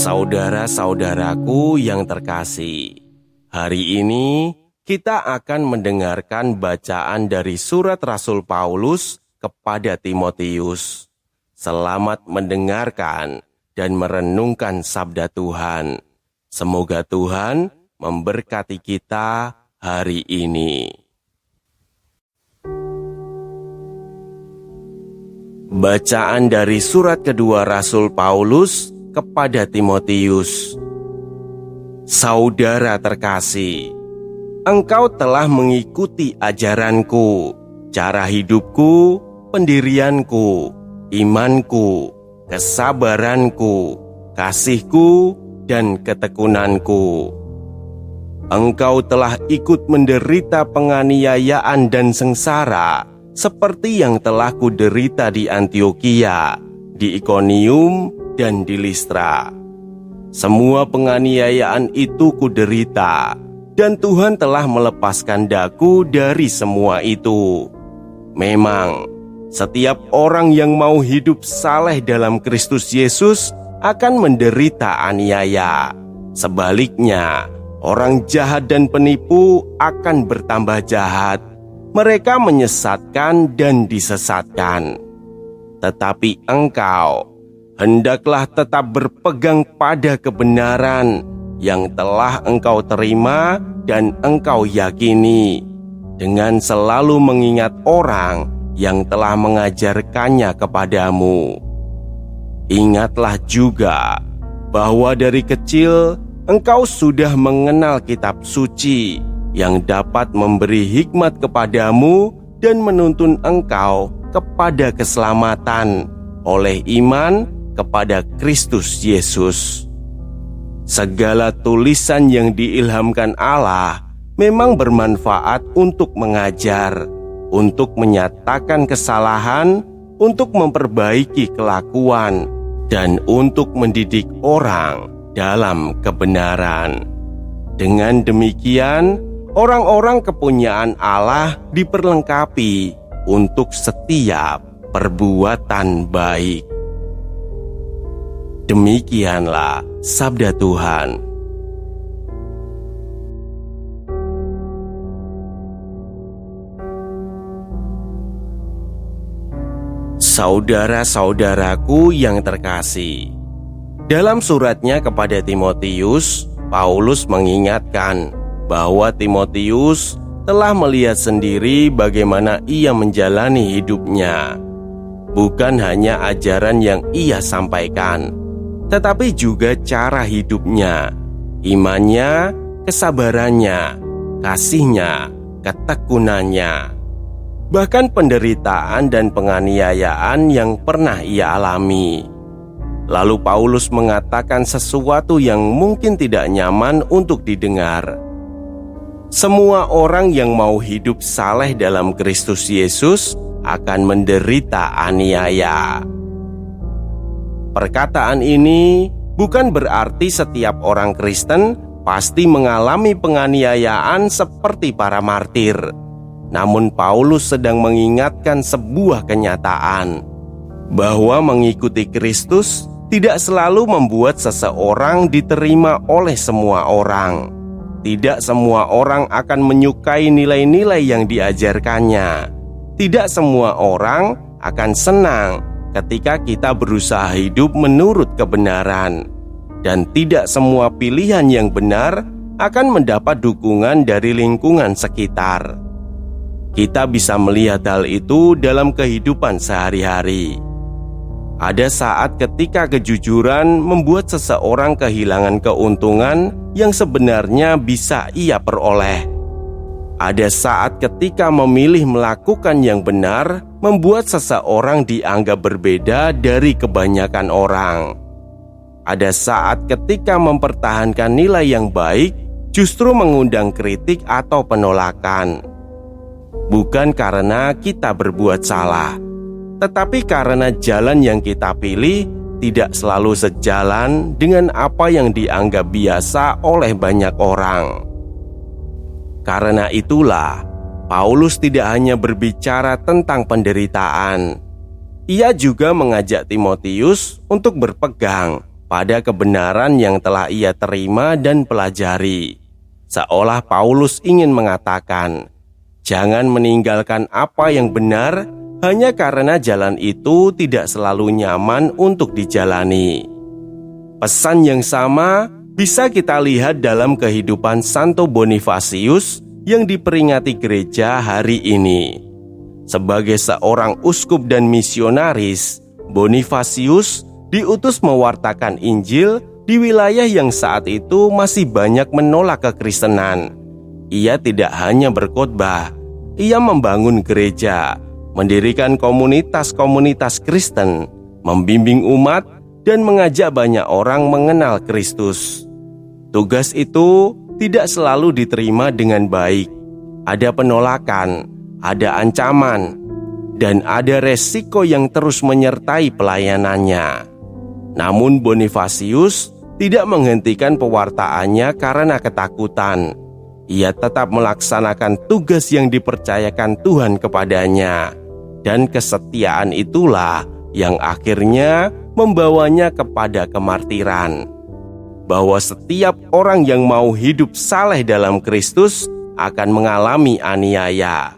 Saudara-saudaraku yang terkasih, hari ini kita akan mendengarkan bacaan dari surat Rasul Paulus kepada Timotius. Selamat mendengarkan dan merenungkan sabda Tuhan. Semoga Tuhan memberkati kita hari ini. Bacaan dari surat kedua Rasul Paulus kepada Timotius. Saudara terkasih, engkau telah mengikuti ajaranku, cara hidupku, pendirianku, imanku, kesabaranku, kasihku, dan ketekunanku. Engkau telah ikut menderita penganiayaan dan sengsara, seperti yang telah kuderita di Antiokhia, di Ikonium, dan di Listra. Semua penganiayaan itu kuderita, dan Tuhan telah melepaskan daku dari semua itu. Memang, setiap orang yang mau hidup saleh dalam Kristus Yesus akan menderita aniaya. Sebaliknya, orang jahat dan penipu akan bertambah jahat. Mereka menyesatkan dan disesatkan. Tetapi engkau hendaklah tetap berpegang pada kebenaran yang telah engkau terima dan engkau yakini, dengan selalu mengingat orang yang telah mengajarkannya kepadamu. Ingatlah juga bahwa dari kecil engkau sudah mengenal kitab suci yang dapat memberi hikmat kepadamu dan menuntun engkau kepada keselamatan oleh iman kepada Kristus Yesus. Segala tulisan yang diilhamkan Allah memang bermanfaat untuk mengajar, untuk menyatakan kesalahan, untuk memperbaiki kelakuan, dan untuk mendidik orang dalam kebenaran. Dengan demikian, orang-orang kepunyaan Allah diperlengkapi untuk setiap perbuatan baik. Demikianlah sabda Tuhan. Saudara-saudaraku yang terkasih, dalam suratnya kepada Timotius, Paulus mengingatkan bahwa Timotius telah melihat sendiri bagaimana ia menjalani hidupnya. Bukan hanya ajaran yang ia sampaikan, tetapi juga cara hidupnya, imannya, kesabarannya, kasihnya, ketekunannya, bahkan penderitaan dan penganiayaan yang pernah ia alami. Lalu Paulus mengatakan sesuatu yang mungkin tidak nyaman untuk didengar. Semua orang yang mau hidup saleh dalam Kristus Yesus akan menderita aniaya. Perkataan ini bukan berarti setiap orang Kristen pasti mengalami penganiayaan seperti para martir. Namun Paulus sedang mengingatkan sebuah kenyataan, bahwa mengikuti Kristus tidak selalu membuat seseorang diterima oleh semua orang. Tidak semua orang akan menyukai nilai-nilai yang diajarkannya. Tidak semua orang akan senang ketika kita berusaha hidup menurut kebenaran, dan tidak semua pilihan yang benar akan mendapat dukungan dari lingkungan sekitar. Kita bisa melihat hal itu dalam kehidupan sehari-hari. Ada saat ketika kejujuran membuat seseorang kehilangan keuntungan yang sebenarnya bisa ia peroleh. Ada saat ketika memilih melakukan yang benar membuat seseorang dianggap berbeda dari kebanyakan orang. Ada saat ketika mempertahankan nilai yang baik justru mengundang kritik atau penolakan. Bukan karena kita berbuat salah, tetapi karena jalan yang kita pilih tidak selalu sejalan dengan apa yang dianggap biasa oleh banyak orang. Karena itulah, Paulus tidak hanya berbicara tentang penderitaan. Ia juga mengajak Timotius untuk berpegang pada kebenaran yang telah ia terima dan pelajari. Seolah Paulus ingin mengatakan, jangan meninggalkan apa yang benar hanya karena jalan itu tidak selalu nyaman untuk dijalani. Pesan yang sama bisa kita lihat dalam kehidupan Santo Bonifasius yang diperingati gereja hari ini. Sebagai seorang uskup dan misionaris, Bonifasius diutus mewartakan Injil di wilayah yang saat itu masih banyak menolak kekristenan. Ia tidak hanya berkhotbah, ia membangun gereja, mendirikan komunitas-komunitas Kristen, membimbing umat, dan mengajak banyak orang mengenal Kristus. Tugas itu tidak selalu diterima dengan baik. Ada penolakan, ada ancaman, dan ada resiko yang terus menyertai pelayanannya. Namun Bonifasius tidak menghentikan pewartaannya karena ketakutan. Ia tetap melaksanakan tugas yang dipercayakan Tuhan kepadanya. Dan kesetiaan itulah yang akhirnya membawanya kepada kemartiran. Bahwa setiap orang yang mau hidup saleh dalam Kristus akan mengalami aniaya.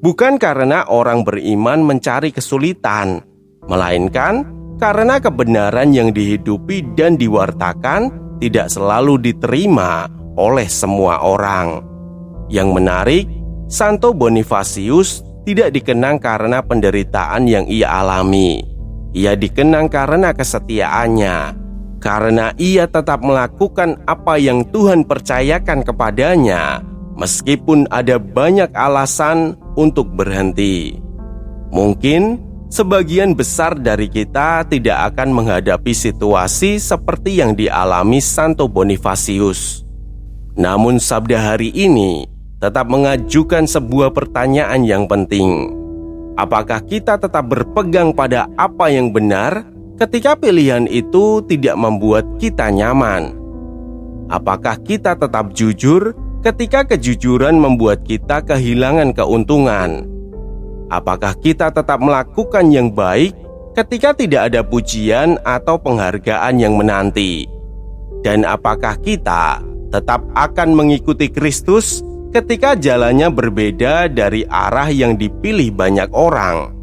Bukan karena orang beriman mencari kesulitan, melainkan karena kebenaran yang dihidupi dan diwartakan tidak selalu diterima oleh semua orang. Yang menarik, Santo Bonifasius tidak dikenang karena penderitaan yang ia alami. Ia dikenang karena kesetiaannya, karena ia tetap melakukan apa yang Tuhan percayakan kepadanya, meskipun ada banyak alasan untuk berhenti. Mungkin sebagian besar dari kita tidak akan menghadapi situasi seperti yang dialami Santo Bonifasius. Namun sabda hari ini tetap mengajukan sebuah pertanyaan yang penting. Apakah kita tetap berpegang pada apa yang benar ketika pilihan itu tidak membuat kita nyaman? Apakah kita tetap jujur ketika kejujuran membuat kita kehilangan keuntungan? Apakah kita tetap melakukan yang baik ketika tidak ada pujian atau penghargaan yang menanti? Dan apakah kita tetap akan mengikuti Kristus ketika jalannya berbeda dari arah yang dipilih banyak orang?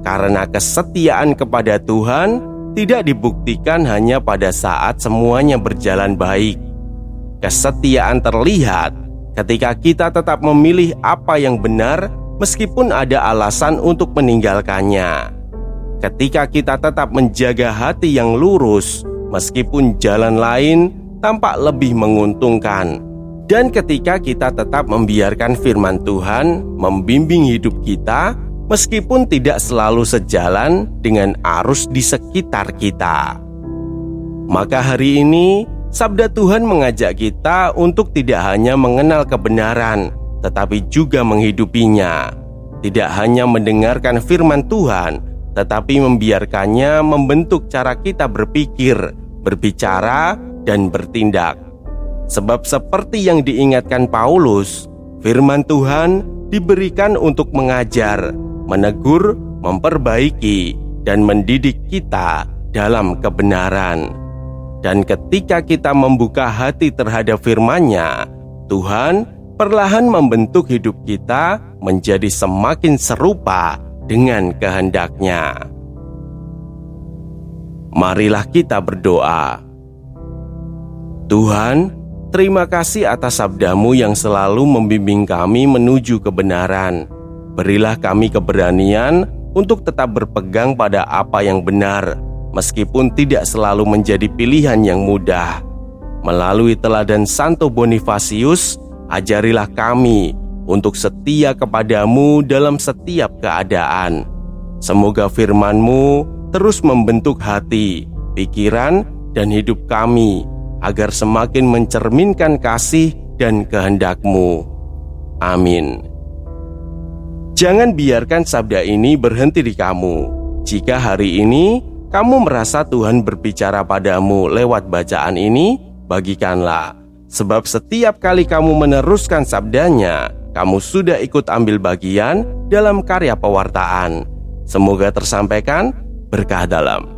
Karena kesetiaan kepada Tuhan tidak dibuktikan hanya pada saat semuanya berjalan baik. Kesetiaan terlihat ketika kita tetap memilih apa yang benar meskipun ada alasan untuk meninggalkannya. Ketika kita tetap menjaga hati yang lurus meskipun jalan lain tampak lebih menguntungkan. Dan ketika kita tetap membiarkan firman Tuhan membimbing hidup kita meskipun tidak selalu sejalan dengan arus di sekitar kita. Maka hari ini sabda Tuhan mengajak kita untuk tidak hanya mengenal kebenaran, tetapi juga menghidupinya. Tidak hanya mendengarkan firman Tuhan, tetapi membiarkannya membentuk cara kita berpikir, berbicara, dan bertindak. Sebab seperti yang diingatkan Paulus, firman Tuhan diberikan untuk mengajar, menegur, memperbaiki, dan mendidik kita dalam kebenaran. Dan ketika kita membuka hati terhadap firman-Nya, Tuhan perlahan membentuk hidup kita menjadi semakin serupa dengan kehendak-Nya. Marilah kita berdoa. Tuhan, terima kasih atas sabda-Mu yang selalu membimbing kami menuju kebenaran. Berilah kami keberanian untuk tetap berpegang pada apa yang benar, meskipun tidak selalu menjadi pilihan yang mudah. Melalui teladan Santo Bonifasius, ajarilah kami untuk setia kepadamu dalam setiap keadaan. Semoga firman-Mu terus membentuk hati, pikiran, dan hidup kami, agar semakin mencerminkan kasih dan kehendak-Mu. Amin. Jangan biarkan sabda ini berhenti di kamu. Jika hari ini kamu merasa Tuhan berbicara padamu lewat bacaan ini, bagikanlah. Sebab setiap kali kamu meneruskan sabdanya, kamu sudah ikut ambil bagian dalam karya pewartaan. Semoga tersampaikan berkah dalam.